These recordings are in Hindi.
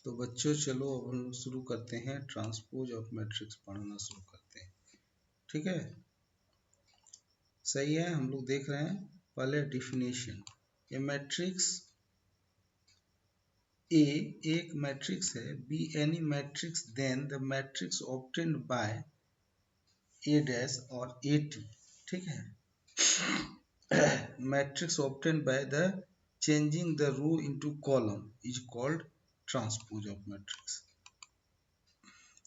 तो बच्चों चलो अब हम शुरू करते हैं, ट्रांसपोज ऑफ मैट्रिक्स पढ़ना शुरू करते हैं। ठीक है, सही है। हम लोग देख रहे हैं पहले डिफिनेशन। ये मैट्रिक्स ए एक मैट्रिक्स है, B any matrix then the matrix obtained by A dash और ए टी। ठीक है, matrix obtained by the changing the row into column is called transpose of matrix.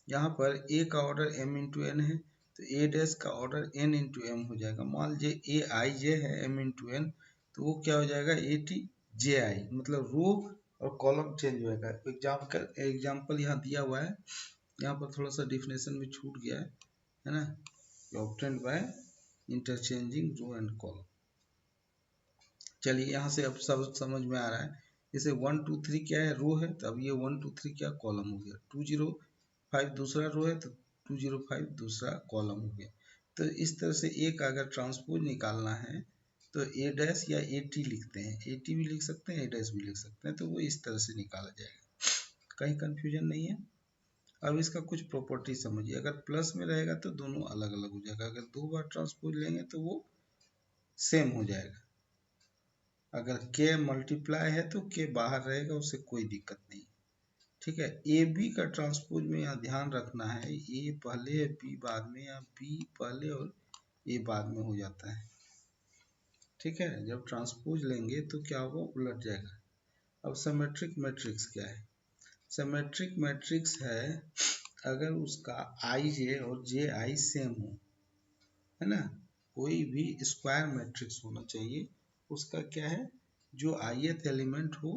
यहाँ पर ए का ऑर्डर m इंटू एन है, तो ए डैश का ऑर्डर n इंटू एम हो जाएगा। मान लीजिए ए आई जे है m इंटू एन, तो वो क्या हो जाएगा ए टी जे आई, मतलब रो और कॉलम चेंज होगा। एग्जाम्पल यहाँ दिया हुआ है, यहाँ पर थोड़ा सा डिफिनेशन में छूट गया है ना, obtained by interchanging row and column. चलिए यहाँ से अब सब समझ में आ रहा है। जैसे 1 2 3 क्या है, रो है, तो अब ये 1 2 3 क्या कॉलम हो गया। 205 दूसरा रो है, तो 205 दूसरा कॉलम हो गया। तो इस तरह से एक अगर ट्रांसपोज निकालना है तो ए डैश या ए टी लिखते हैं, ए टी भी लिख सकते हैं, ए डैश भी लिख सकते हैं, तो वो इस तरह से निकाला जाएगा। कहीं कंफ्यूजन नहीं है। अब इसका कुछ प्रॉपर्टी समझिए। अगर प्लस में रहेगा तो दोनों अलग अलग हो जाएगा, अगर दो बार ट्रांसपोज लेंगे तो वो सेम हो जाएगा। अगर k मल्टीप्लाई है तो k बाहर रहेगा, उससे कोई दिक्कत नहीं। ठीक है, ए बी का ट्रांसपोज में यहाँ ध्यान रखना है, ए पहले है बी बाद में, या बी पहले और ए बाद में हो जाता है। ठीक है, जब ट्रांसपोज लेंगे तो क्या होगा, उलट जाएगा। अब सिमेट्रिक मैट्रिक्स क्या है? सिमेट्रिक मैट्रिक्स है अगर उसका आई जे और जे आई सेम हो, है ना। कोई भी स्क्वायर मैट्रिक्स होना चाहिए, उसका क्या है, जो ith एलिमेंट हो,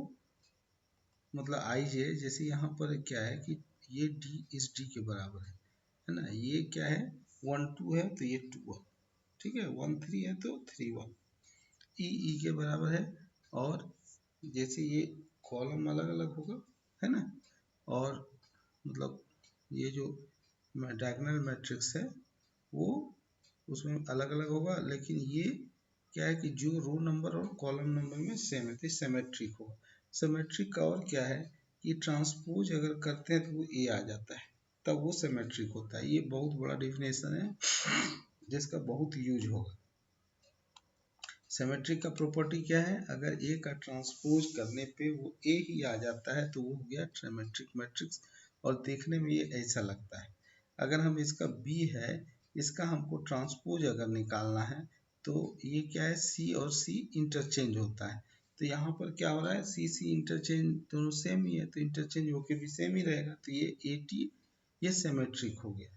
मतलब आई जे, जैसे यहाँ पर क्या है कि ये d इस d के बराबर है ना। ये क्या है, 1 2 है तो ये 2 1, ठीक है, 1 3 है तो 3 1, e के बराबर है। और जैसे ये कॉलम अलग अलग होगा, है ना, और मतलब ये जो डायगोनल मैट्रिक्स है वो उसमें अलग अलग होगा, लेकिन ये क्या है कि जो रो नंबर और कॉलम नंबर में सेम है, तो सिमेट्रिक होगा। सिमेट्रिक का और क्या है कि ट्रांसपोज अगर करते हैं तो वो ए आ जाता है, तब वो सिमेट्रिक होता है। ये बहुत बड़ा डिफिनेशन है जिसका बहुत यूज होगा। सिमेट्रिक का प्रॉपर्टी क्या है, अगर ए का ट्रांसपोज करने पे वो ए ही आ जाता है तो वो हो गया सिमेट्रिक मैट्रिक्स, और देखने में ये ऐसा लगता है। अगर हम इसका बी है, इसका हमको ट्रांसपोज अगर निकालना है तो ये क्या है, सी और सी इंटरचेंज होता है। तो यहाँ पर क्या हो रहा है, सी सी इंटरचेंज दोनों सेम ही है, तो इंटरचेंज होके भी सेम ही रहेगा, तो ये ए टी ये सिमेट्रिक हो गया।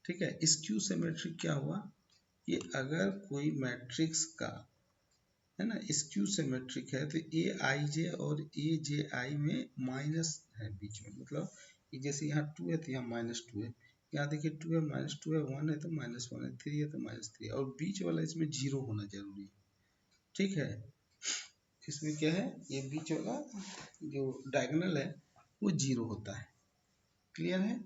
ठीक है, स्क्यू सिमेट्रिक क्या हुआ कि अगर कोई मैट्रिक्स का, है ना, स्क्यू सिमेट्रिक है तो ए आई जे और ए जे आई में माइनस है बीच में, मतलब कि जैसे यहाँ 2 है तो यहाँ -2 है, यहाँ देखिए 2 है -2 है, 1 है तो -1 है, 3 है तो -3 है, और बीच वाला इसमें 0 होना जरूरी है। ठीक है, इसमें क्या है, ये बीच वाला जो डायगोनल है वो 0 होता है। क्लियर है?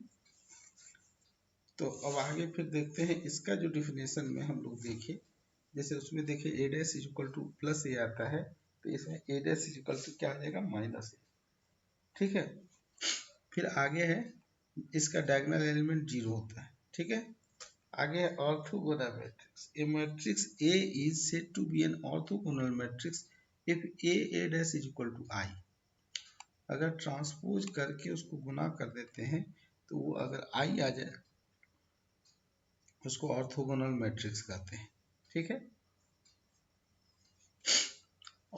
तो अब आगे फिर देखते हैं इसका जो डिफिनेशन में हम लोग देखें, जैसे उसमें देखें A dash is equal to plus A आता है, तो इसमें A dash is equal to क्या आ जाएगा, माइनस ए। ठीक है, फिर आगे है इसका डायगोनल एलिमेंट 0 होता है। ठीक है, आगे है orthogonal matrix. A matrix A is said to be an orthogonal matrix if A dash is equal to I. अगर ट्रांसपोज करके उसको गुना कर देते हैं तो वो अगर आई आ जाए उसको ऑर्थोगोनल मैट्रिक्स कहते हैं। ठीक है,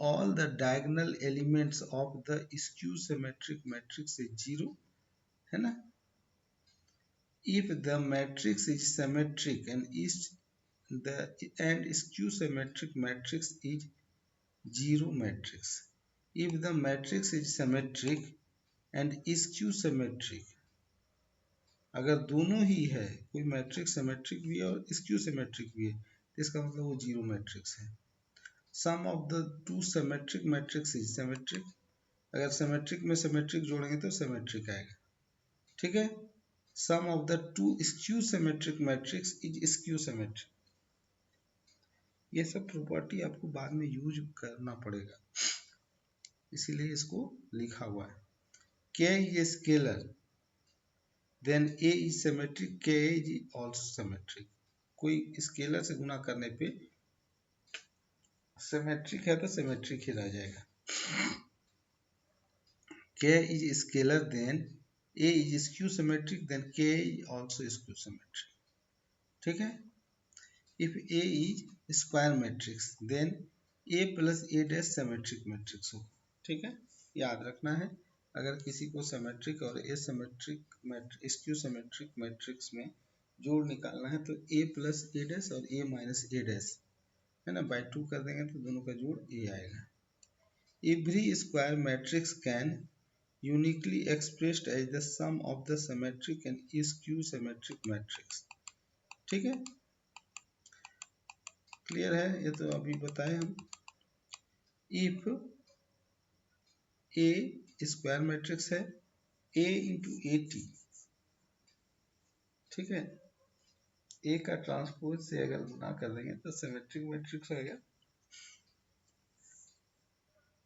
all the diagonal elements of the skew symmetric matrix is 0, है ना। if the matrix is symmetric and skew symmetric matrix is 0 matrix, if the matrix is symmetric and skew symmetric, अगर दोनों ही है, कोई मैट्रिक्स सिमेट्रिक भी है और स्क्यू सिमेट्रिक भी है, तो इसका मतलब वो 0 मैट्रिक्स है। Sum of the two symmetric matrix is symmetric, अगर सिमेट्रिक में सिमेट्रिक जोड़ेंगे तो सिमेट्रिक आएगा। ठीक है, sum of the two skew symmetric matrix is skew symmetric. ये सब प्रॉपर्टी आपको बाद में यूज करना पड़ेगा, इसीलिए इसको लिखा हुआ है। k is a scalar, then a is symmetric, k is also symmetric. कोई स्केलर से गुना करने पे सिमेट्रिक है तो सिमेट्रिक ही रह जाएगा. k is scalar, then a is skew symmetric, then k is also skew symmetric. ठीक है. if a is square matrix, then a plus a dash symmetric matrix होगा. ठीक है, याद रखना है. अगर किसी को सिमेट्रिक और एसिमेट्रिक स्क्यू सिमेट्रिक मैट्रिक्स में जोड़ निकालना है तो a प्लस ए डैश और a माइनस ए डैश है ना, बाय 2 कर देंगे तो दोनों का जोड़ a आएगा. Every square matrix can uniquely expressed as the sum of the symmetric and skew symmetric matrix. ठीक है, क्लियर है. ये तो अभी बताए हम. इफ ए स्क्वायर मैट्रिक्स है, a इंटू ए टी, ठीक है, ए का ट्रांसपोज से अगर गुना कर देंगे तो सिमेट्रिक मैट्रिक्स हो गया.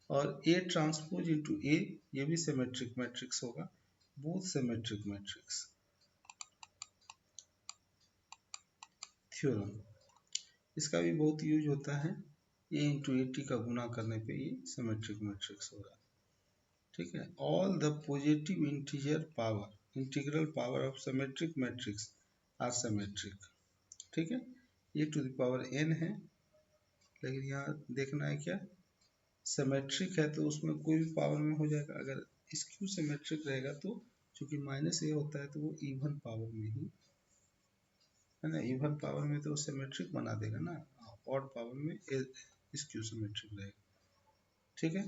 और ए ट्रांसपोज इंटू ए, ये भी सिमेट्रिक मैट्रिक्स होगा. Both symmetric matrix. थ्योरम इसका भी बहुत यूज होता है. ए इंटू ए टी का गुना करने पे ये सिमेट्रिक मैट्रिक्स होगा. ठीक है. All the positive integral power of symmetric matrix are symmetric. ठीक है, A to the power n है, लेकिन यहाँ देखना है क्या, सिमेट्रिक है तो उसमें कोई भी पावर में हो जाएगा. अगर स्क्यू सिमेट्रिक रहेगा तो चूंकि माइनस ए होता है तो वो इवन पावर में ही है ना, इवन पावर में तो सिमेट्रिक बना देगा ना, ऑड पावर में स्क्यू सिमेट्रिक रहेगा. ठीक है,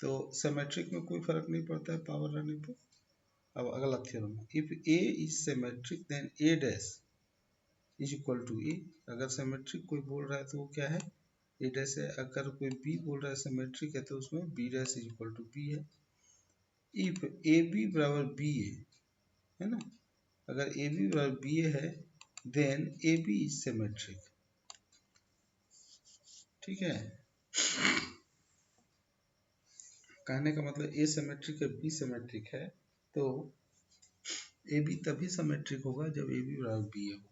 तो सिमेट्रिक में कोई फर्क नहीं पड़ता है पावर रहने पर. अब अगला theorem, if A is symmetric then A dash is equal to A. अगर सिमेट्रिक कोई बोल रहा है तो वो क्या है, ए डैश है. अगर कोई बी बोल रहा है सिमेट्रिक है तो उसमें B dash is equal to B है. इफ ए बी बराबर बी ए है ना, अगर ए बी बराबर बी ए है then A B is symmetric. ठीक है, कहने का मतलब ए सिमेट्रिक है बी सिमेट्रिक है तो ए बी तभी सिमेट्रिक होगा जब ए बी बराबर बी ए होगा.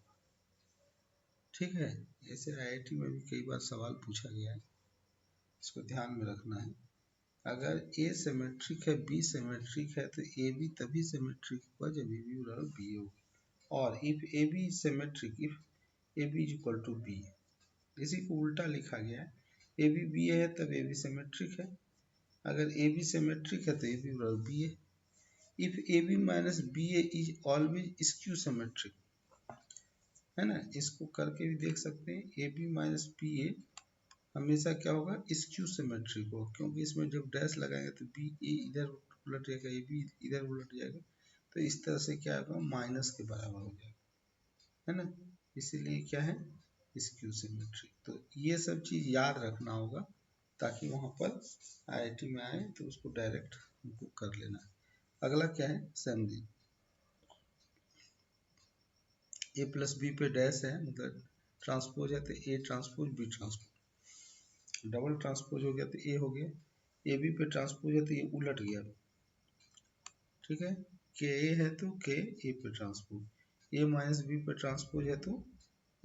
ठीक है, ऐसे आईआईटी में भी कई बार सवाल पूछा गया है, इसको ध्यान में रखना है. अगर ए सिमेट्रिक है बी सिमेट्रिक है तो ए बी तभी सिमेट्रिक होगा जब ए बी बराबर बी ए होगा. और if A B is symmetric if A B is equal to B, इसी को उल्टा लिखा गया है. ए बी बी है तब ए बी सिमेट्रिक है. अगर ए बी सिमेट्रिक है तो ए बी बराबर बी है. If A B minus B A is always skew symmetric है ना, इसको करके भी देख सकते हैं. A B minus B A हमेशा क्या होगा, स्क्यू सिमेट्रिक होगा, क्योंकि इसमें जब डैश लगाएंगे तो बी ए इधर उलट जाएगा, ए बी इधर उलट जाएगा, तो इस तरह से क्या होगा, माइनस के बराबर हो जाएगा है ना. इसीलिए क्या है, स्क्यू सिमेट्रिक. तो ये सब चीज याद रखना होगा ताकि वहां पर आईआईटी में आए तो उसको डायरेक्ट हमको कर लेना है. अगला क्या है, समझिए. ए प्लस बी पे डैश है, मतलब ट्रांसपोज है तो A transpose B transpose. Double transpose हो गया तो ए हो गया. ए बी पे ट्रांसपोज है तो ये उलट गया. ठीक है, के ए है तो के ए पे ट्रांसपोज. ए माइनस बी पे ट्रांसपोज है तो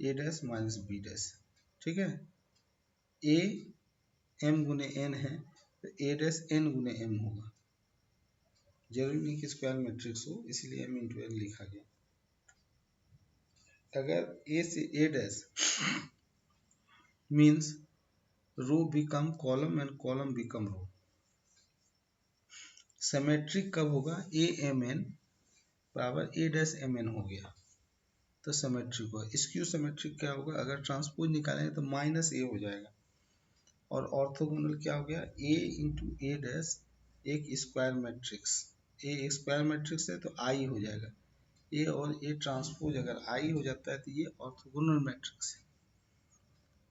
ए डैश माइनस बी डैश. ठीक है, ए एम गुने एन है तो ए डैश एन गुने एम होगा. जरूरी नहीं कि स्क्वायर मैट्रिक्स हो, इसलिए एम इंटू एन लिखा गया. अगर ए से A dash means row become column and column become row. Symmetric कब होगा, ए एम एन बराबर ए डैश एम एन हो गया तो सिमेट्रिक होगा. स्क्यू सिमेट्रिक क्या होगा, अगर ट्रांसपोज निकालेंगे तो माइनस ए हो जाएगा. और ऑर्थोगोनल क्या हो गया, ए इंटू ए डैश एक स्क्वायर मैट्रिक्स. ए स्क्वायर मैट्रिक्स है तो आई हो जाएगा. ए और ए ट्रांसपोज अगर आई हो जाता है तो ये ऑर्थोगोनल मैट्रिक्स है.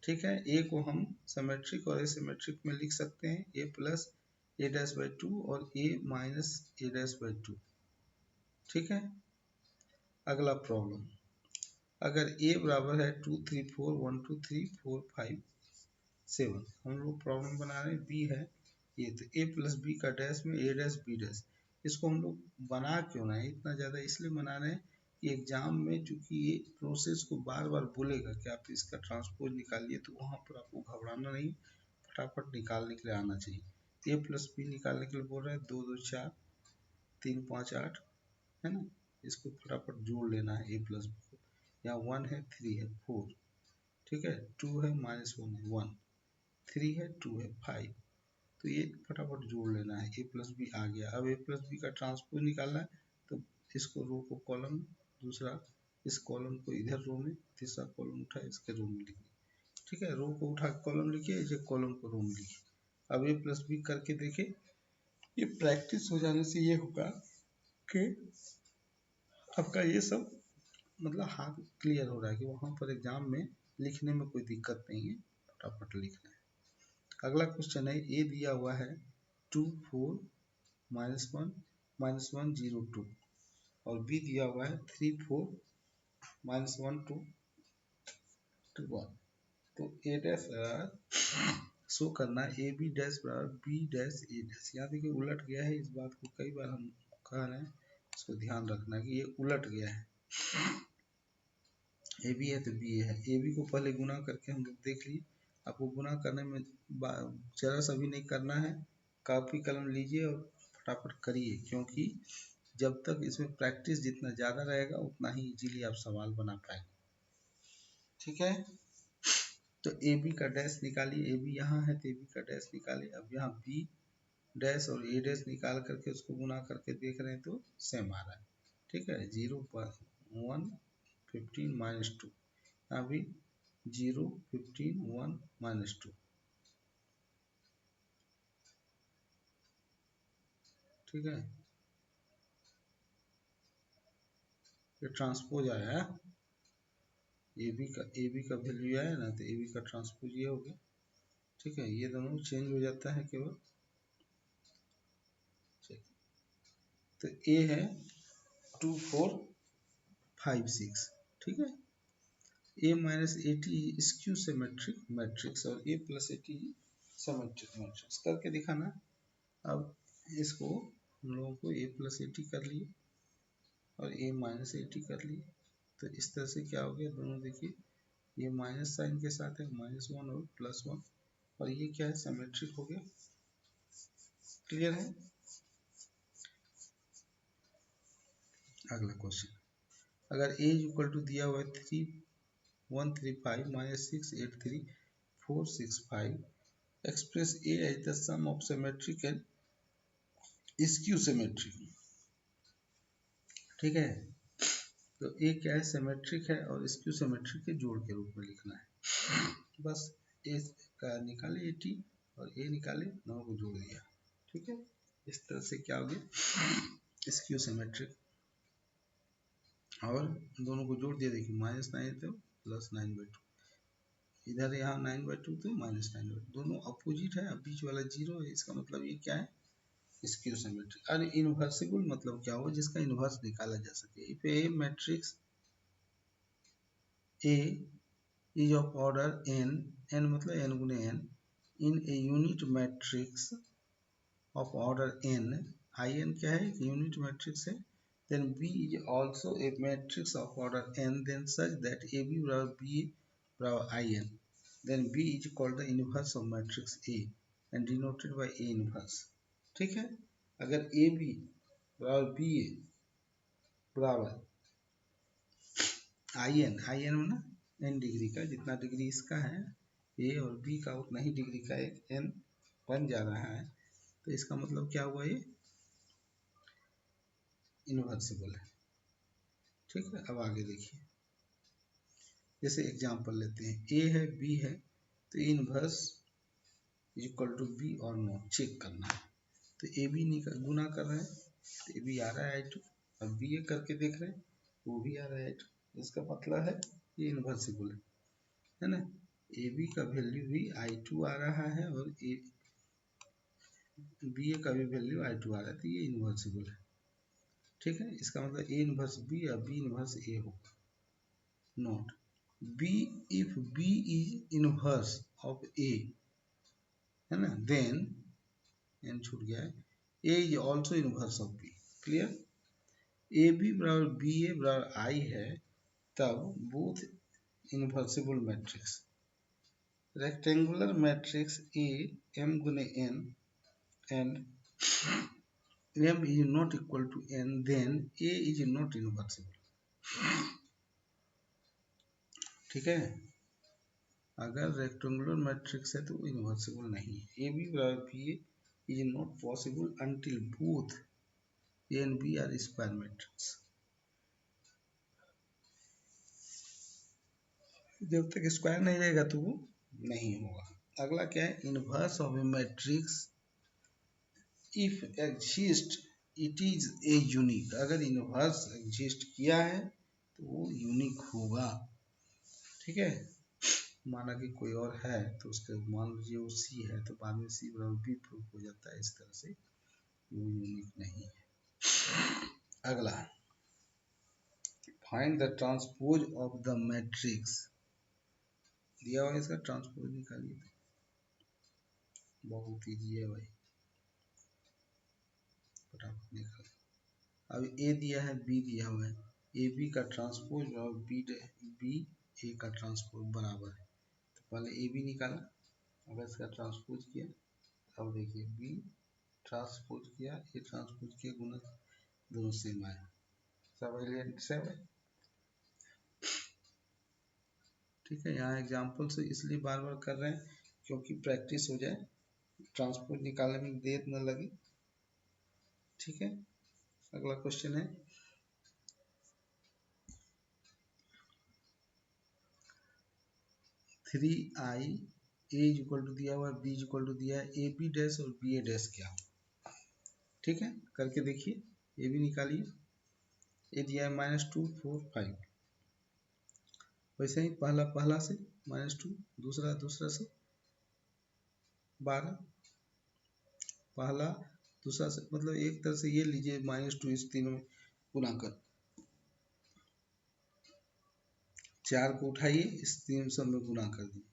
ठीक है, ए को हम सिमेट्रिक और एसिमेट्रिक में लिख सकते हैं, A plus A dash by two और A minus A dash by two. ठीक है, अगला प्रॉब्लम. अगर ए बराबर है 2 3 4 1 2 3 4 5 7, हम लोग प्रॉब्लम बना रहे हैं बी है ये, तो ए प्लस बी का डैश में ए डैश बी डैश, इसको हम लोग बना क्यों रहे हैं इतना ज़्यादा, इसलिए बना रहे हैं कि एग्जाम में चूंकि ये प्रोसेस को बार बार बोलेगा कि आप इसका ट्रांसपोज निकालिए, तो वहाँ पर आपको घबराना नहीं, फटाफट निकालने के लिए आना चाहिए। ए प्लस बी निकालने के लिए बोल रहा है, 2 2 4 3 5 8, है ना। इसको फटाफट जोड़ लेना है ए प्लस बी को। यहाँ 1 है, 3 है, 4, ठीक है, 2 है, -1 है, 1, 3 है, 2 है, 5, तो ये फटाफट जोड़ लेना है। ए प्लस बी आ गया। अब ए प्लस बी का ट्रांसपोज निकालना है, तो इसको रो को कॉलम, दूसरा इस कॉलम को इधर रो में, तीसरा कॉलम उठा इसके रो में लिखिए, ठीक है। रो को उठा कॉलम लिखिए, इसे कॉलम को रो में लिखिए। अब ए प्लस बी करके देखिए, ये प्रैक्टिस हो जाने से ये होगा कि आपका ये सब मतलब हाथ क्लियर हो रहा है कि वहाँ पर एग्जाम में लिखने में कोई दिक्कत नहीं है, फटाफट लिखना है। अगला क्वेश्चन है, ए दिया हुआ है 2 4 -1 -1 0 2, और बी दिया हुआ है 3 4 -1 2 2 1। तो ए डैश शो करना ए बी डैश बराबर बी डैश ए डैश। यहाँ देखिए उलट गया है, इस बात को कई बार हम कह रहे हैं, इसको ध्यान रखना कि ये उलट गया है। ए बी है तो बी ए है। ए बी को पहले गुना करके हम लोग देख लिए, आपको गुना करने में जरा सा भी नहीं करना है, कॉपी कलम लीजिए और फटाफट करिए, क्योंकि जब तक इसमें प्रैक्टिस जितना ज़्यादा रहेगा उतना ही इजीली आप सवाल बना पाएंगे, ठीक है। तो ए बी का डैश निकालिए, ए बी यहाँ है तो ए बी का डैश निकालिए। अब यहाँ बी डैश और ए डैश निकाल करके उसको गुना करके देख रहे हैं तो सेम आ रहा है, ठीक है। 0 1 15 -2, अभी 0 15 1 -2, ठीक है। ये ट्रांसपोज आया है, ए बी का वैल्यू आया ना, तो ए बी का ट्रांसपोज ये हो गया, ठीक है। ये दोनों चेंज हो जाता है केवल, तो ए है 2 4 5 6, ठीक है। A minus A T skew symmetric matrix और A plus A T symmetric matrix करके दिखाना। अब इसको हम लोगों को ए प्लस ए टी कर लिए और ए माइनस ए टी कर लिए, तो इस तरह से क्या हो गया, दोनों देखिए ये माइनस साइन के साथ है, -1 और +1, और ये क्या है, सिमेट्रिक हो गया। क्लियर है। अगला क्वेश्चन, अगर a इक्वल टू दिया हुआ है 3 1 3 5 -6 8 3 4 6 5, express a as the sum of symmetric and skew symmetric, ठीक है। तो ए क्या है, सिमेट्रिक है, और स्क्यू सिमेट्रिक के जोड़ के रूप में लिखना है। बस ए का निकाले ए टी और ए निकाले, दोनों को जोड़ दिया, ठीक है। इस तरह से क्या हो गया, स्क्यू सिमेट्रिक, और दोनों को जोड़ दिया, देखिए -9 तो +9/2, इधर यहाँ 9/2 तो -9/2, दोनों अपोजिट है, अब बीच वाला 0 है, इसका मतलब ये क्या है, स्क्यू सिमेट्रिक। और इनवर्सिबल मतलब क्या हो, जिसका इनवर्स निकाला जा सके। If A matrix A is of order n, n मतलब n गुने n, in a unit matrix of order n, in क्या है, यूनिट मैट्रिक्स है, then B is also a matrix of order n, then such that AB बराबर B बराबर in, then B is called the inverse of matrix A and denoted by A inverse, ठीक है। अगर AB बराबर BA बराबर in में n डिग्री का, जितना डिग्री इसका है ए और बी का उतना ही डिग्री का एक n बन जा रहा है, तो इसका मतलब क्या हुआ, ये इनवर्सिबल है, ठीक है। अब आगे देखिए, जैसे एग्जांपल लेते हैं, ए है बी है, तो इनवर्स इक्वल टू बी और नो चेक करना है। तो ए बी गुना कर रहे हैं, तो ए बी आ रहा है i2, अब बी ए करके देख रहे हैं, वो भी आ रहा है i2, इसका मतलब है ये इनवर्सिबल है ना। ए बी का वैल्यू भी i2 आ रहा है और बी ए का भी वैल्यू i2 आ रहा है, तो ये इनवर्सिबल है, ठीक है। इसका मतलब ए इनवर्स बी या बी इनवर्स ए होगा। Note, B if B is inverse of A, है ना, देन एन छूट गया है, A is also inverse of B, clear. A B बराबर बी ए बराबर आई है तब both invertible matrix. Rectangular matrix A m गुने n and m is not equal to n, then A is not inversible। ठीक है, अगर रेक्टेंगुलर मैट्रिक्स है तो वो इनवर्सिबल नहीं है। ए बी बराबर B A is not possible until both A and B are square matrix. जब तक स्क्वायर नहीं रहेगा तो वो नहीं होगा। अगला क्या है, inverse of A matrix if exist it is a unique. अगर इनवर्स एग्जिस्ट किया है तो वो यूनिक होगा। ठीक है, माना कि कोई और है तो उसके मान लीजिए वो सी है तो बाद में सी बराबर बी प्रूफ हो जाता है। इस तरह से वो यूनिक नहीं है। अगला, find the transpose of the matrix. दिया हुआ इसका ट्रांसपोज निकालिए। बहुत ईजी है भाई, फटाफट निकाल। अब ए दिया है बी दिया हुआ है, ए बी का ट्रांसपोज और बी ए का ट्रांसपोज बराबर है तो पहले ए बी निकाला। अगर इसका ट्रांसपोज किया अब देखिए बी ट्रांसपोज किया ए ट्रांसपोज किया, गुना दोनों सेम आया, सब एलिमेंट सेम है। ठीक है, यहाँ एग्जाम्पल से इसलिए बार बार कर रहे हैं क्योंकि प्रैक्टिस हो जाए, ट्रांसपोज निकालने में देर न लगे। ठीक है, अगला क्वेश्चन है 3i a is equal to दिया हुआ है, b इज इक्वल टू दिया है, ए बी डैश और बी ए डैश क्या। ठीक है, करके देखिए, ए बी निकालिए। ए दिया है -2 4 5, वैसे ही पहला से -2, दूसरा से 12, पहला दूसरा से मतलब एक तरह से ये लीजिए -2 इस तीनों में गुना कर, 4 को उठाइए इस तीन सब में गुना कर दिए,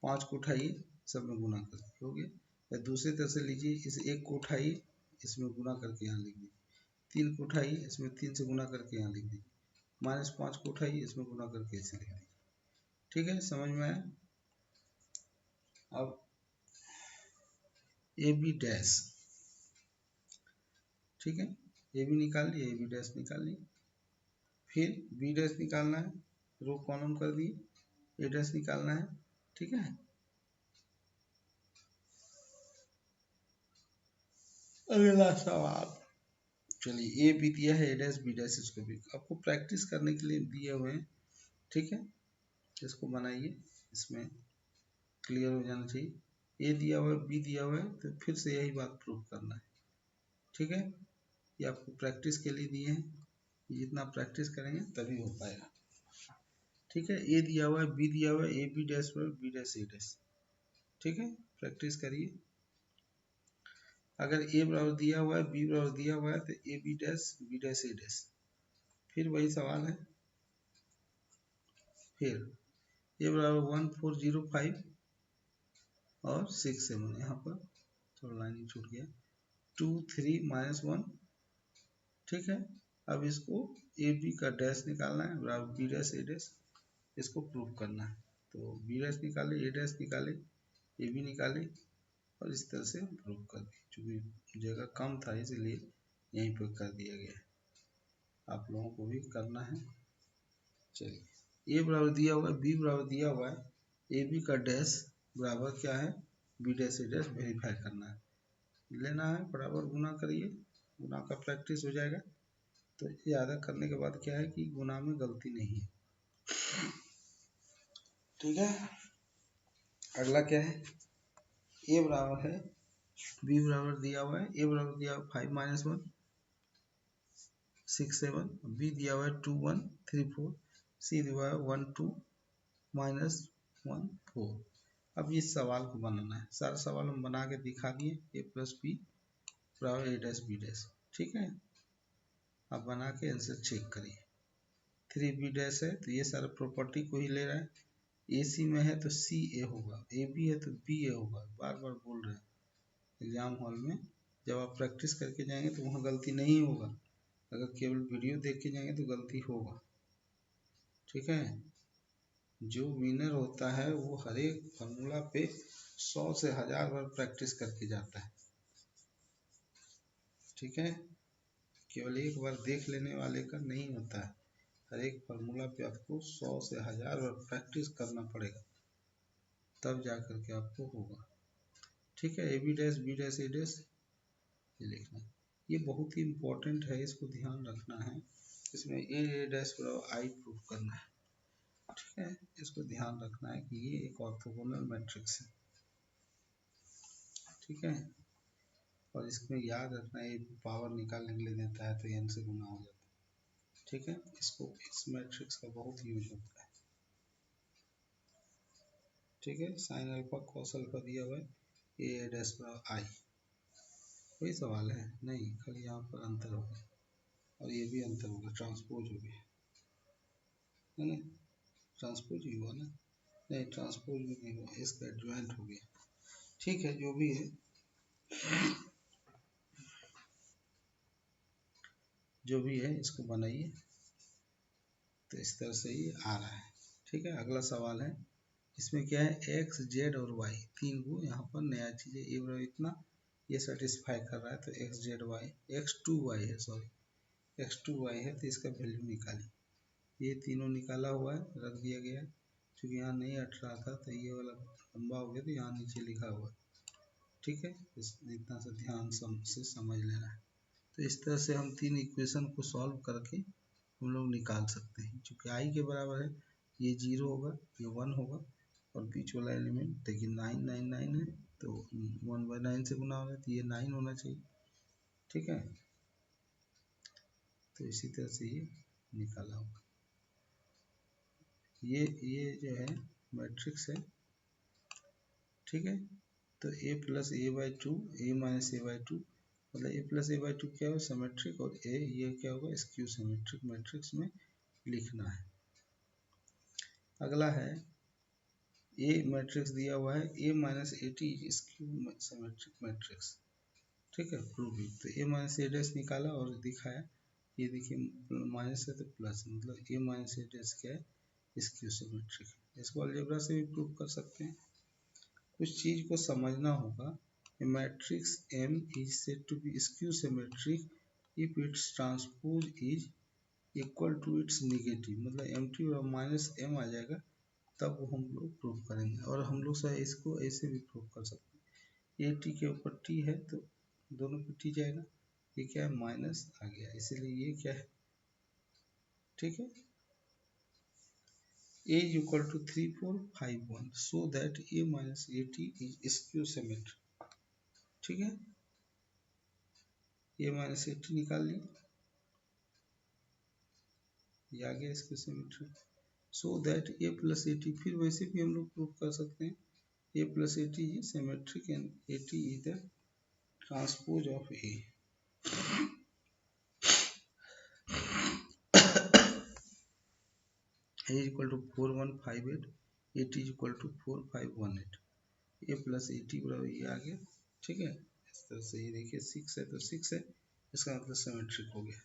5 को उठाइए सब में गुना कर दिए, हो गया। या दूसरी तरह से लीजिए, इस 1 को उठाइए इसमें गुना करके यहाँ लिख दीजिए, 3 को उठाइए इसमें 3 से गुना करके यहाँ लिख दीजिए, -5 को उठाइए इसमें गुना करके ऐसे लिख दीजिए। ठीक है, समझ में आया। अब ए बी डैश, ठीक है, ए बी निकाल लिए, ए बी डैश निकाल लिए, फिर बी डैश निकालना है, रो कॉलम कर दिए, ए डैश निकालना है। ठीक है, अगला सवाल, चलिए ए बी दिया है, ए डैश बी डैश, इसको भी आपको प्रैक्टिस करने के लिए दिए हुए हैं। ठीक है, इसको बनाइए, इसमें क्लियर हो जाना चाहिए। ए दिया हुआ है बी दिया हुआ है तो फिर से यही बात प्रूव करना है। ठीक है, ये आपको प्रैक्टिस के लिए दिए हैं, जितना प्रैक्टिस करेंगे तभी हो पाएगा। ठीक है, ए दिया हुआ है बी दिया हुआ है, ए बी डैश पर बी डैश ए डैश। ठीक है, प्रैक्टिस करिए। अगर ए बराबर दिया हुआ है बी बराबर दिया हुआ है तो A B dash B dash A dash, फिर वही सवाल है। फिर ए बराबर 1405 और 67, यहाँ पर थोड़ा लाइन छूट गया, 2 3 -1। ठीक है, अब इसको ए बी का डैश निकालना है बराबर बी डैश ए डैश, इसको प्रूव करना है। तो बी डैश निकाले, ए डैश निकाले, ए बी निकाले और इस तरह से प्रूव कर दिए। चूँकि जगह कम था इसलिए यहीं पर कर दिया गया, आप लोगों को भी करना है। चलिए, ए बराबर दिया हुआ है बी बराबर दिया हुआ है, ए बी का डैश बराबर क्या है B dash A dash, verify करना है, लेना है, बराबर गुना करिए, गुना का प्रैक्टिस हो जाएगा। तो ज़्यादा करने के बाद क्या है कि गुना में गलती नहीं है। ठीक है, अगला क्या है, ए बराबर है बी बराबर दिया हुआ है, ए बराबर दिया हुआ 5 -1 6 7, बी दिया हुआ है 2 1 3 4, सी दिया हुआ है 1 2 -1 4। अब इस सवाल को बनाना है, सारा सवाल हम बना के दिखा दिए, ए प्लस बी बराबर ए डैश बी डैश। ठीक है, अब बना के आंसर चेक करिए। 3 बी डैश है तो ये सारा प्रॉपर्टी को ही ले रहा है, ए सी में है तो सी ए होगा, ए बी है तो बी ए होगा, बार बार बोल रहे हैं। एग्जाम हॉल में जब आप प्रैक्टिस करके जाएंगे तो वहाँ गलती नहीं होगा। अगर केवल वीडियो देख के जाएंगे तो गलती होगा, ठीक है। जो विनर होता है वो हर एक फार्मूला पे 100 से 1000 बार प्रैक्टिस करके जाता है, ठीक है। केवल एक बार देख लेने वाले का नहीं होता है, हर एक फार्मूला पे आपको 100 से 1000 बार प्रैक्टिस करना पड़ेगा, तब जा करके आपको होगा, ठीक है। A B dash B dash A dash ये लिखना, ये बहुत ही इम्पोर्टेंट है, इसको ध्यान रखना है। इसमें ए डैश बराबर आई प्रूफ करना है, ठीक है। इसको ध्यान रखना है कि ये एक ऑर्थोगोनल मैट्रिक्स है, ठीक है। और इसमें याद रखना है, ये पावर निकालने के लिए देता है तो n से गुना हो जाता है, ठीक है। इसको इस मैट्रिक्स का बहुत यूज होता है, ठीक है। साइन अल्फा कॉस अल्फा दिया हुआ है, ए डैश बराबर आई, कोई सवाल है नहीं, खाली यहाँ पर अंतर होगा और ये भी अंतर होगा, ट्रांसपोज हो गया है ना, ट्रांसपोज ही हुआ ना, नहीं ट्रांसपोज भी नहीं हुआ, इसका एडजॉइंट हो गया, ठीक है। जो भी है, जो भी है इसको बनाइए, तो इस तरह से ये आ रहा है, ठीक है। अगला सवाल है, इसमें क्या है, एक्स जेड और वाई तीन को यहाँ पर नया चीज़ है, ये बराबर इतना, ये सेटिस्फाई कर रहा है, तो X Z Y, X to Y है, सॉरी एक्स टू वाई है, तो इसका वैल्यू निकालिए। ये तीनों निकाला हुआ है, रख दिया गया है, क्योंकि यहाँ नहीं हट रहा था तो ये वाला लंबा हो गया, तो यहाँ नीचे लिखा हुआ है, ठीक है। इतना सा ध्यान से समझ लेना है। तो इस तरह से हम तीन इक्वेशन को सॉल्व करके हम लोग निकाल सकते हैं, क्योंकि आई के बराबर है, ये 0 होगा, ये 1 होगा, और बीच वाला एलिमेंट देखिए 999 है, तो 1/9 से गुना होगा, तो ये 9 होना चाहिए, ठीक है। तो इसी तरह से ये निकाला होगा, ये जो है मैट्रिक्स है, ठीक है। तो a plus A by two, A minus A by two, मतलब ए प्लस ए बाई टू क्या होगा, सिमेट्रिक, और ए ये क्या होगा, स्क्यू सिमेट्रिक मैट्रिक्स में लिखना है। अगला है, ए मैट्रिक्स दिया हुआ है, A minus A T skew symmetric matrix, ठीक है, प्रूव इट। तो ए माइनस ए डैश निकाला और दिखाया, ये देखिए माइनस है तो प्लस, मतलब ए माइनस ए डैश क्या है, स्क्यू सिमेट्रिक, इसको अलजेब्रा से भी प्रूव कर सकते हैं। कुछ चीज को समझना होगा, matrix M is said to be skew symmetric if its transpose is equal to its negative, मतलब M2 और माइनस M आ जाएगा, तब वो हम लोग प्रूव करेंगे। और हम लोग सर इसको ऐसे भी प्रूव कर सकते हैं, ए टी के ऊपर टी है तो दोनों पे टी जाएगा, ये क्या है, माइनस आ गया, इसीलिए ये क्या है, ठीक है। A is equal to 3451, so that A minus AT is skew symmetric, ठीक है। ए माइनस ए टी निकाल ली, ये आ गया इसके symmetric, so that A plus A T, फिर वैसे भी हम लोग प्रूव कर सकते हैं, A plus A T is symmetric and A T is the transpose of A, A equal to 4158, A T is equal to 4518, A plus A T बराबर ये आ गया, ठीक है। इस तरह से ये देखिए 6 है तो 6 है, इसका मतलब सिमेट्रिक हो गया।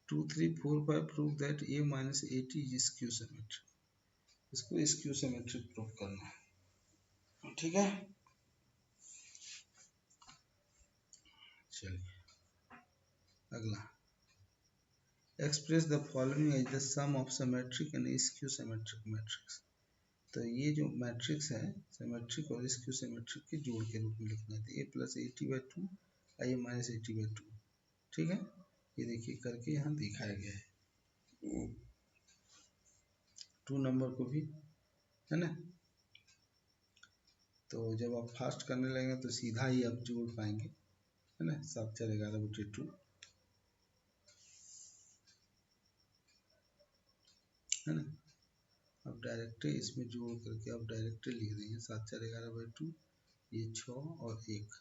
2345 prove that A minus A T is skew symmetric, इसको स्क्यू सिमेट्रिक प्रूव करना है, ठीक है। चलिए अगला, express the following as the sum of symmetric and skew symmetric matrix, तो ये जो मैट्रिक्स है सिमेट्रिक और स्क्यू सिमेट्रिक के जोड़ के रूप में लिखना है, A plus A T by two, A minus A T by two, ठीक है। ये देखिए करके यहाँ दिखाया गया है, 2 नंबर को भी, है ना। तो जब आप फास्ट करने लगेंगे तो सीधा ही आप जोड़ पाएंगे, है ना, 7 4 11/2, है ना। अब डायरेक्ट इसमें जोड़ करके आप डायरेक्ट लिख देंगे, 7 4 11/2, ये 6 और 1,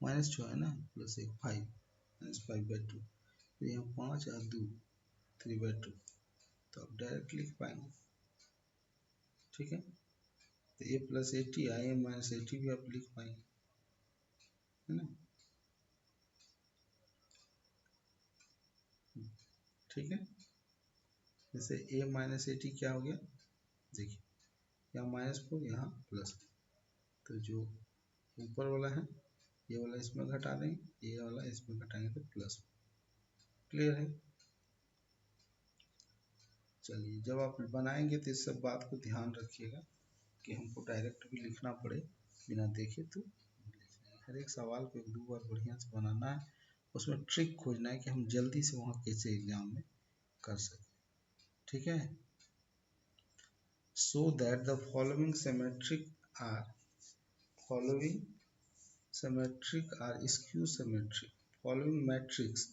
माइनस 6 है ना, प्लस 1 5, माइनस 5/2, तो यहाँ 5 और 2 3/2, तो आप डायरेक्ट लिख पाएंगे, ठीक है। तो A plus A T, I M minus A T भी आप लिख पाएंगे, है ना। ठीक है। जैसे a माइनस ए टी क्या हो गया, देखिए यहाँ -4 यहाँ प्लस, तो जो ऊपर वाला है ये वाला इसमें घटा देंगे, ये वाला इसमें घटाएंगे तो प्लस। क्लियर है। चलिए जब आप बनाएंगे तो इस सब बात को ध्यान रखिएगा कि हमको डायरेक्ट भी लिखना पड़े बिना देखे तो। हर एक सवाल को 1-2 बार बढ़िया से बनाना है, उसमें ट्रिक खोजना है कि हम जल्दी से वहाँ कैसे एग्जाम में कर सकें। ठीक है। So that the following symmetric are skew symmetric, following matrix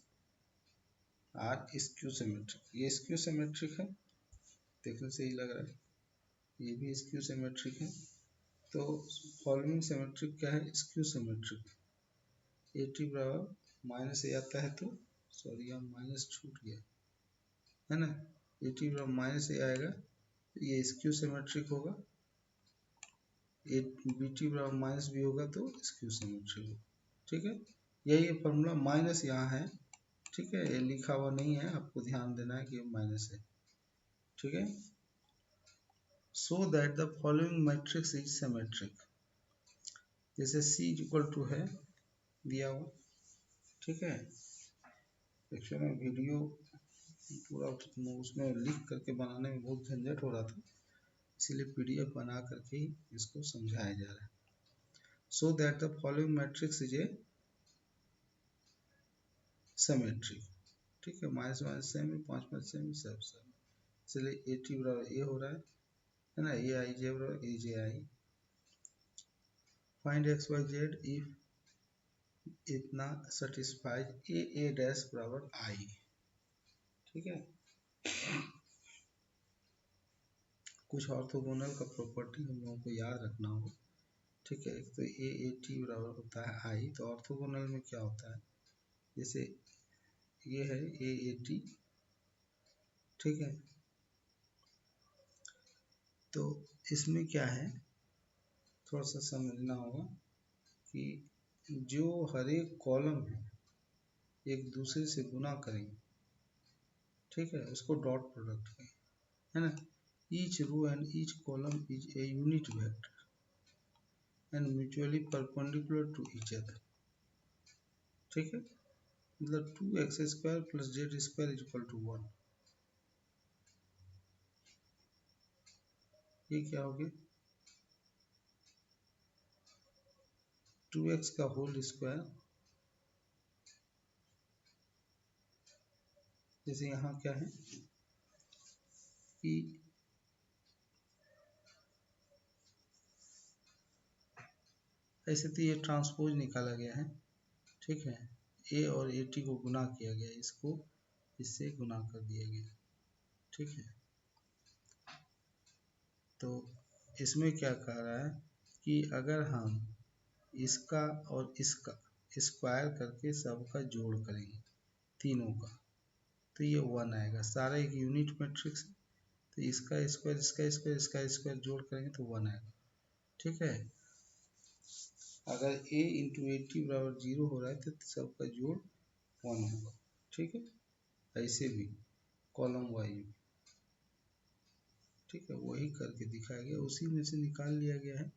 are skew symmetric. ये स्क्यू सिमेट्रिक है, देखने से ही लग रहा है, ये भी स्क्यू सिमेट्रिक है। तो फॉलोइंग सिमेट्रिक क्या है, स्क्यू सिमेट्रिक। ए टी बराबर माइनस ए आता है तो, सॉरी यहाँ माइनस छूट गया है ना, ए टी बराबर माइनस ए आएगा तो ये स्क्यू सिमेट्रिक होगा, ए बी टी बराबर माइनस बी होगा तो स्क्यू सिमेट्रिक होगा। ठीक है, यही फॉर्मूला, माइनस यहाँ है, ठीक है, ये लिखा हुआ नहीं है, आपको ध्यान देना है कि माइनस है। ठीक है। So that the following matrix is symmetric, जैसे C इक्वल टू है दिया हुआ। ठीक है। एक्चुअली में वीडियो पूरा उसमें लिख करके बनाने में बहुत झंझट हो रहा था, इसीलिए PDF बना करके ही इसको समझाया जा रहा है। So that the following matrix is a symmetric. ठीक है, माइनस माइनस सेम, 5 सेम, सब सेम, इसलिए ए टी बराबर ए हो रहा है ना, ए आई जे बराबर A J I. Find X Y Z if इतना सेटिस्फाइज ए डैश बराबर आई। ठीक है। कुछ ऑर्थोगोनल का प्रॉपर्टी हम लोगों को याद रखना होगा। ठीक है, तो ए टी बराबर होता है आई, तो ऑर्थोगोनल में क्या होता है, जैसे ये है ए टी, ठीक है, तो इसमें क्या है थोड़ा सा समझना होगा कि जो हर एक कॉलम है एक दूसरे से गुना करेंगे, ठीक है, उसको डॉट प्रोडक्ट कहेंगे, है ना। Each row and each column is a unit vector and mutually perpendicular to each other. ठीक है, मतलब 2x² plus z² equal to 1। ये क्या हो गया, 2x का होल स्क्वायर, जैसे यहाँ क्या है कि ऐसे तो ये ट्रांसपोज निकाला गया है, ठीक है, ए और ए टी को गुना किया गया, इसको इससे गुना कर दिया गया। ठीक है, तो इसमें क्या कह रहा है कि अगर हम इसका और इसका स्क्वायर करके सबका जोड़ करेंगे तीनों का, तो ये 1 आएगा। सारा एक यूनिट मैट्रिक्स है, तो इसका स्क्वायर इसका स्क्वायर इसका स्क्वायर जोड़ करेंगे तो 1 आएगा। ठीक है, अगर a इंटू ए टी बराबर 0 हो रहा है तो सबका जोड़ 1 होगा। ठीक है, ऐसे भी कॉलम वाई में, ठीक है, वही करके दिखाया गया, उसी में से निकाल लिया गया है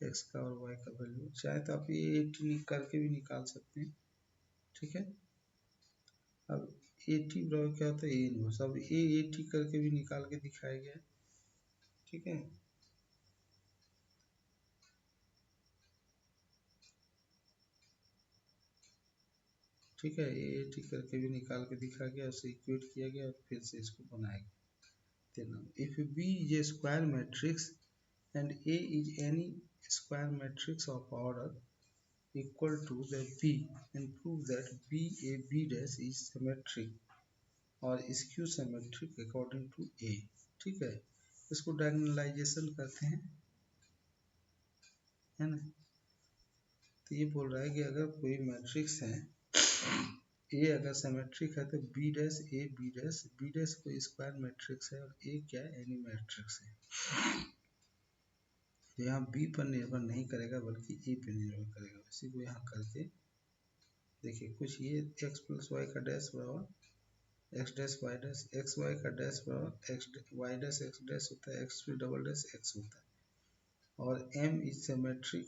x का और y का वैल्यू। चाहे तो आप ये ए टी करके भी निकाल सकते हैं। ठीक है, अब ए टी बराबर क्या होता है, ए इनवर्स, अब ए टी करके भी निकाल के दिखाया गया है। ठीक है, ठीक है, ए टी करके भी निकाल के दिखाया गया, उसे इक्वेट किया गया और फिर से इसको बनाया गया। If B is a square matrix and A is any square matrix of order equal to the B, and prove that B A B dash is symmetric or skew symmetric according to A। ठीक है, इसको डायगोनलाइजेशन करते हैं, है ना। तो ये बोल रहा है कि अगर कोई मैट्रिक्स है A अगर सिमेट्रिक है तो B dash A B dash कोई स्क्वायर मैट्रिक्स है और A क्या है, एनी मैट्रिक्स है। तो यहाँ बी पर निर्भर नहीं करेगा बल्कि ए पर निर्भर करेगा। इसी को यहाँ करके देखिए, कुछ ये x प्लस वाई का डैश बराबर X dash Y dash, X Y का डैश बराबर X Y dash X dash होता है, एक्स फिर डबल डैश एक्स होता है। और एम इज सिमेट्रिक,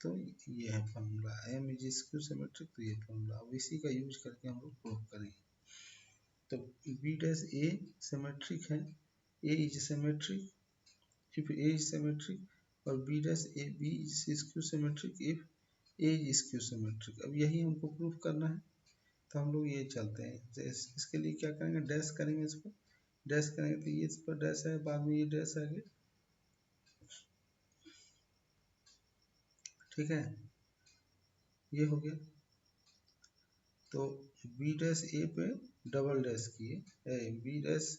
तो ये है formula, M is skew symmetric, तो ये फॉर्मूला। अब इसी का यूज करके हम लोग प्रूव करेंगे। तो बी डैश ए सिमेट्रिक है, A is symmetric if A is symmetric, और B dash A B is skew symmetric if A is skew symmetric. अब यही हमको प्रूफ करना है, तो हम लोग ये चलते हैं। इसके लिए क्या करेंगे, डैश करेंगे, इस पर डैश करेंगे तो ये इस पर डैश है, बाद में ये डैश आगे, ठीक है, ये हो गया। तो बी डैश ए पे डबल डैश किए, B dash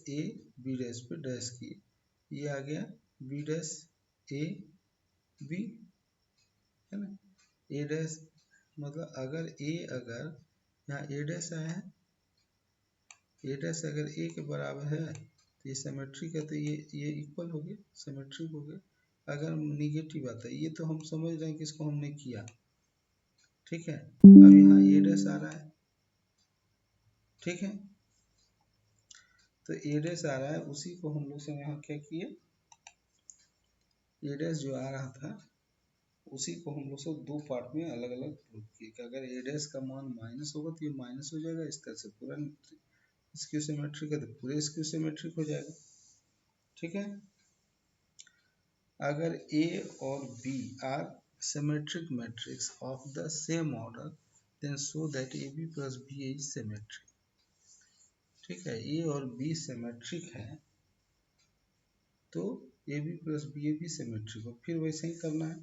A B dash पे डैश किए, ये आ गया बी डैश ए बी, है ना। ए डैश मतलब अगर यहाँ ए डैश आया है, ए डैश अगर ए के बराबर है तो ये सिमेट्रिक है, तो ये इक्वल हो गया, सिमेट्रिक हो गया। अगर निगेटिव आता है, ये तो हम समझ रहे हैं कि इसको हमने किया, ठीक है। अब यहाँ ए डैश आ रहा है, ठीक है, तो ए डैश आ रहा है, उसी को हम लोग से यहाँ क्या किए, ए डैश जो आ रहा था उसी को हम लोग सब दो पार्ट में अलग अलग प्रूव किए कि अगर ए डैश का मान माइनस होगा तो ये माइनस हो जाएगा, इस तरह से पूरा स्क्यू सिमेट्रिक है तो पूरे स्क्यू सिमेट्रिक हो जाएगा, ठीक है। अगर ए और B are symmetric matrix of the same order then show that A B plus B is symmetric, ठीक है। ए और बी सिमेट्रिक है तो A B plus B A भी सिमेट्रिक हो, फिर वैसे ही करना है,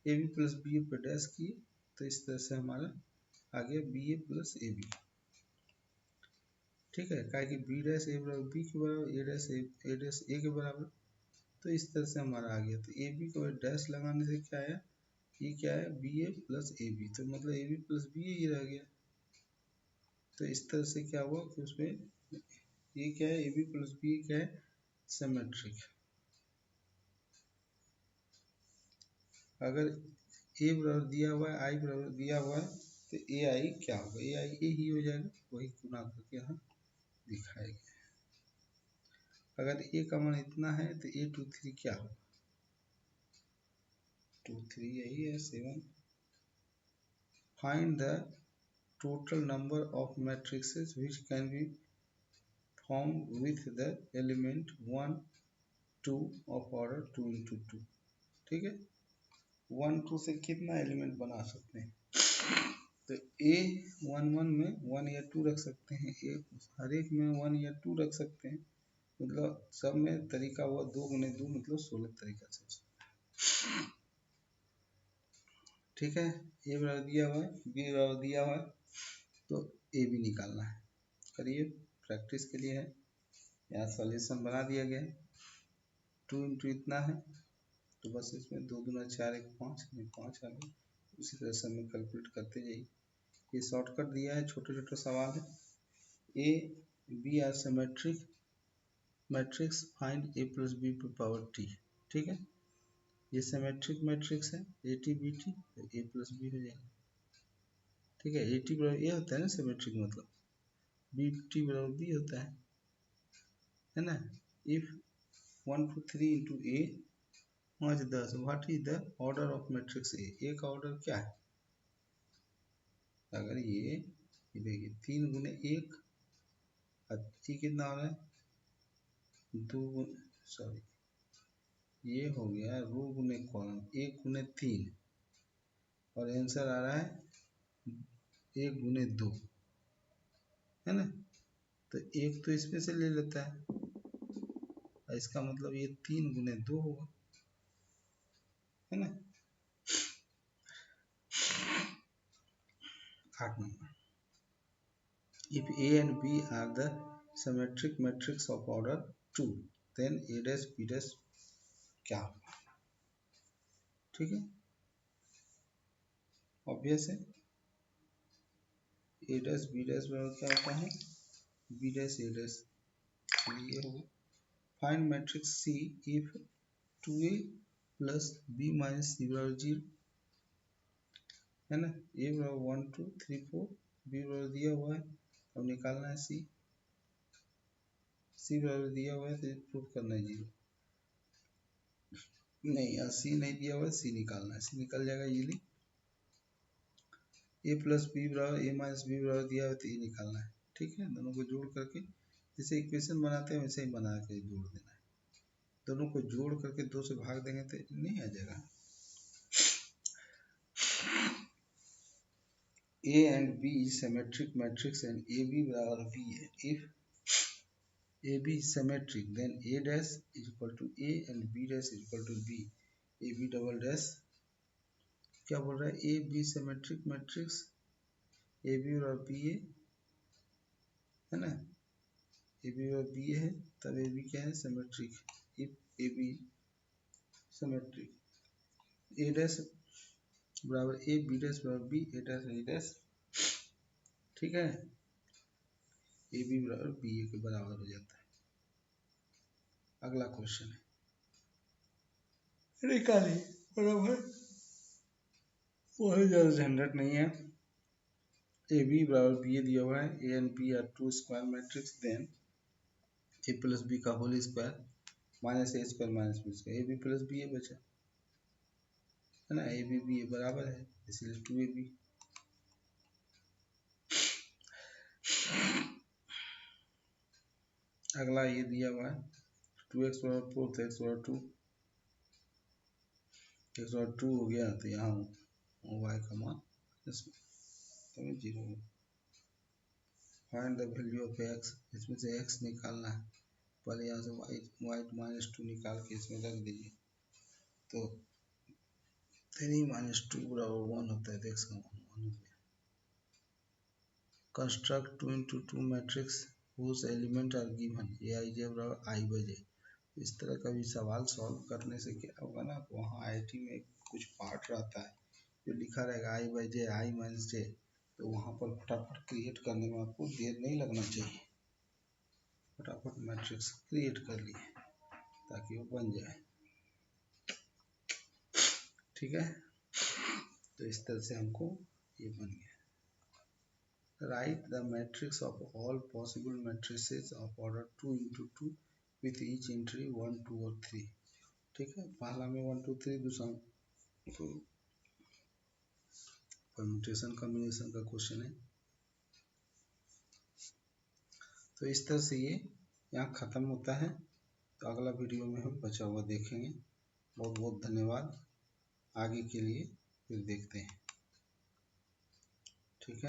A B plus B A पर डैश किए तो इस तरह से हमारा आ गया B A plus A B, ठीक है। क्या कि बी डैश ए बराबर बी के बराबर, ए डैश ए के बराबर, तो इस तरह से हमारा आ गया। तो ए बी को डैश लगाने से क्या आया, ये क्या है B A plus A B, तो मतलब A B plus B A ही रह गया। तो इस तरह से क्या हुआ कि उसमें ये क्या है, ए बी प्लस बी क्या है, सिमेट्रिक। अगर ए बराबर दिया हुआ है, आई बराबर दिया हुआ है, तो ए आई क्या होगा, ए आई ए ही हो जाएगा, वही गुना करके यहाँ दिखाया गया। अगर ए का मान इतना है तो ए टू थ्री क्या होगा, टू थ्री यही है 7। Find the total number of matrices which can be formed with the element 1 2 of order 2 into 2, ठीक है। 1 2 से कितना एलिमेंट बना सकते हैं, तो ए 1 1 में 1 या 2 रख सकते हैं, ए हर एक में 1 या 2 रख सकते हैं, मतलब सब में तरीका हुआ 2 गुने 2 मतलब 16 तरीका से, ठीक है। ए बराबर दिया हुआ है, बी बराबर दिया हुआ है, तो ए भी निकालना है, करिए, प्रैक्टिस के लिए है। यहाँ सॉल्यूशन बना दिया गया है, 2 इंटू इतना है, तो बस इसमें 2 दूना 4 1 5 में 5 आ गया, उसी तरह से हमें कैलकुलेट करते जाइए। ये शॉर्टकट दिया है, छोटे छोटे सवाल है। A B are symmetric matrix, find A plus B power T, ठीक है। ये सिमेट्रिक मैट्रिक्स है, ए टी बी टी, तो ए प्लस बी हो जाएगा, ठीक है। ए टी बराबर ए होता है ना सिमेट्रिक, मतलब बी टी बराबर बी होता है ना। If 1 2 3 into A 5 10, what is the order of matrix A, A का ऑर्डर क्या है, अगर ये देखिए 3 गुने 1, ये कितना हो रहा है, 2 सॉरी ये हो गया रो गुने कॉलम, 1 गुने 3, और आंसर आ रहा है 1 गुने 2, है ना। तो एक तो इसमें से ले लेता है, इसका मतलब ये 3 गुने 2 होगा, है ना। 8 number, if A and B are the symmetric matrix of order 2 then A dash B dash क्या होगा, ठीक है, ऑब्वियस है। A dash B dash बराबर क्या होता है, B dash A dash, ये होगा। Find matrix C if 2A plus B minus C बराबर 0, है ना। A बराबर 1 2 3 4, B बराबर दिया हुआ है, अब निकालना है सी बराबर दिया हुआ है तो प्रूफ करना है 0 नहीं, यहाँ सी नहीं दिया हुआ है, सी निकालना है, सी निकल जाएगा इजीली। ए प्लस बी बराबर ए माइनस बी बराबर दिया हुआ है तो ए निकालना है। ठीक है, दोनों को जोड़ करके जैसे इक्वेशन बनाते हैं वैसे ही बना के जोड़ देना है। दोनों को जोड़ करके 2 से भाग देंगे तो नहीं आ जाएगा। A and B is symmetric matrix and AB बराबर B है। If AB is symmetric then A dash is equal to A and B dash is equal to B। AB double dash क्या बोल रहा है, A B symmetric matrix, AB और B है ना, AB और B है तब AB क्या है, symmetric। If AB symmetric A dash बराबर A, B डैश बराबर B, A dash A dash. ठीक है, ए बी बराबर बी ए के बराबर हो जाता है। अगला क्वेश्चन है, निकालिए बराबर, बहुत ज़्यादा झंझट नहीं है। ए बी बराबर बी ए दिया हुआ है, A and B are 2 square matrix, then A plus B का whole square minus A square minus B square, A B plus B A बचा है ना, ए बी बी ए बराबर है इसलिए 2ab। अगला ये दिया हुआ है 2x बराबर 4 तो x बराबर 2, x बराबर 2 हो गया तो यहाँ y का मान इसमें 0 है। Find the value of x, इसमें से x निकालना है, पहले यहाँ से y माइनस 2 निकाल के इसमें रख दीजिए तो 3 माइनस 2 बराबर 1 होता है, तो x का मान 1 हो गया। Construct 2 into 2 matrix whose element are given aij बराबर i by j। इस तरह का भी सवाल सॉल्व करने से क्या होगा ना, वहाँ आईआईटी में कुछ पार्ट रहता है जो लिखा रहेगा i by j i minus j, तो वहाँ पर फटाफट क्रिएट करने में आपको देर नहीं लगना चाहिए, फटाफट मैट्रिक्स क्रिएट कर लिए ताकि वो बन जाए। ठीक है, तो इस तरह से हमको ये बन गया। Write the matrix of all possible matrices of order 2 into 2 with each entry 1, 2 और 3। ठीक है, पहला में 1, 2, 3, दूसरा परम्यूटेशन कॉम्बिनेशन का क्वेश्चन है। तो इस तरह से ये यहाँ ख़त्म होता है, तो अगला वीडियो में हम बचा हुआ देखेंगे। बहुत बहुत धन्यवाद, आगे के लिए फिर देखते हैं। ठीक है।